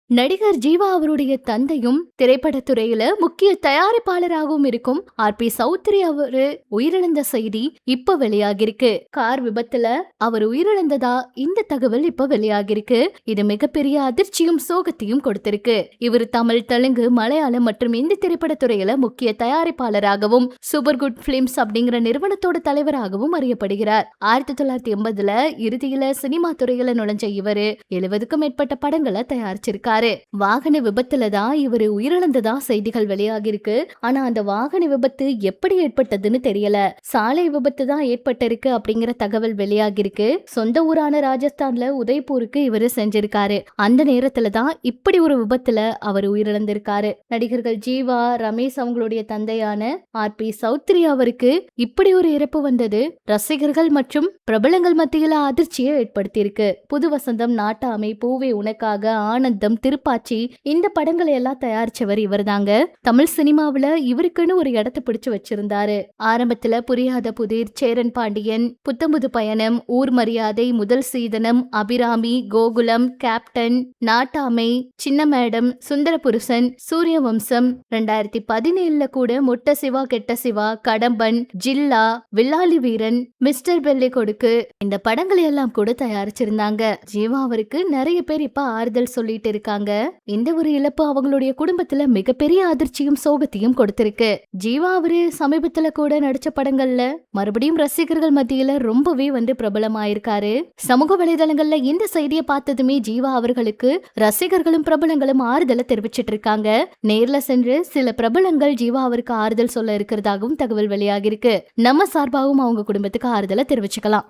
நடிகர் ஜீவா அவருடைய தந்தையும் திரைப்படத்துறையில முக்கிய தயாரிப்பாளராகவும் இருக்கும் ஆர்.பி. சௌத்ரி அவரு உயிரிழந்த செய்தி இப்ப வெளியாகிருக்கு. கார் விபத்துல அவர் உயிரிழந்ததா இந்த தகவல் இப்ப வெளியாகிருக்கு. இது மிகப்பெரிய அதிர்ச்சியும் சோகத்தையும் கொடுத்திருக்கு. இவர் தமிழ், தெலுங்கு, மலையாளம் மற்றும் இந்தி திரைப்படத்துறையில முக்கிய தயாரிப்பாளராகவும் சூப்பர் குட் பிலிம்ஸ் அப்படிங்கிற நிறுவனத்தோட தலைவராகவும் அறியப்படுகிறார். 1980ல இறுதியில சினிமா துறையில நுழைஞ்ச இவரு 70க்கும் மேற்பட்ட படங்களை தயாரிச்சிருக்காரு. வாகன விபத்துல தான் இவரு உயிரிழந்ததா செய்திகள் வெளியாகி இருக்கு. ஆனா அந்த வாகன விபத்து எப்படி ஏற்பட்டதுன்னு தெரியல. சாலை விபத்து தான் ஏற்பட்டிருக்கு அப்படிங்கிற தகவல் வெளியாகி இருக்கு. சொந்த ஊரான ராஜஸ்தான்ல உதய்பூருக்கு இவரு செஞ்சிருக்காரு. அந்த நேரத்துல தான் இப்படி ஒரு விபத்துல அவர் உயிரிழந்திருக்காரு. நடிகர்கள் ஜீவா, ரமேஷ் அவங்களுடைய தந்தையான ஆர்.பி. சௌத்ரி அவருக்கு இப்படி ஒரு இறப்பு வந்தது ரசிகர்கள் மற்றும் பிரபலங்கள் மத்தியில அதிர்ச்சியை ஏற்படுத்தியிருக்கு. புது வசந்தம், நாட்டாமை, பூவே உனக்காக, ஆனந்தம், திருப்பாச்சி இந்த படங்களை எல்லாம் தயாரிச்சவர் இவர் தாங்க. தமிழ் சினிமாவில இவருக்குன்னு ஒரு இடத்தை பிடிச்சு வச்சிருந்தாரு. ஆரம்பத்துல புரியாத புதிர், சேரன் பாண்டியன், புத்தம்புது பயணம், ஊர் மரியாதை, முதல் சீதனம், அபிராமி, கோகுலம், கேப்டன், நாட்டாமை, சின்ன மேடம், சுந்தர புருஷன், சூரிய வம்சம், 2017ல கூட மொட்ட சிவா கெட்ட சிவா, கடம்பன், ஜில்லா, வில்லாலி வீரன், மிஸ்டர் பெல்லே கொடுக்கு இந்த படங்களை எல்லாம் கூட தயாரிச்சிருந்தாங்க. ஜீவா அவருக்கு நிறைய பேர் இப்ப ஆறுதல் சொல்லிட்டு இருக்காங்க. இந்த ஒரு இழப்பு அவங்களுடைய குடும்பத்துல மிகப்பெரிய அதிர்ச்சியும் சோகத்தையும் கொடுத்திருக்கு. ஜீவா அவரு சமீபத்துல கூட நடிச்ச படங்கள்ல மறுபடியும் ரசிகர்கள் மத்தியில ரொம்பவே பிரபலமாயிருக்காரு. சமூக வலைதளங்கள்ல இந்த செய்தியை பார்த்ததுமே ஜீவா அவர்களுக்கு ரசிகர்களும் பிரபலங்களும் ஆறுதலை தெரிவிச்சிட்டு இருக்காங்க. நேர்ல சென்று சில பிரபலங்கள் ஜீவா அவருக்கு ஆறுதல் சொல்ல இருக்கிறதாகவும் தகவல் வெளியாகிருக்கு. நம்ம சார்பாகவும் அவங்க குடும்பத்துக்கு ஆறுதலை தெரிவிச்சுக்கலாம்.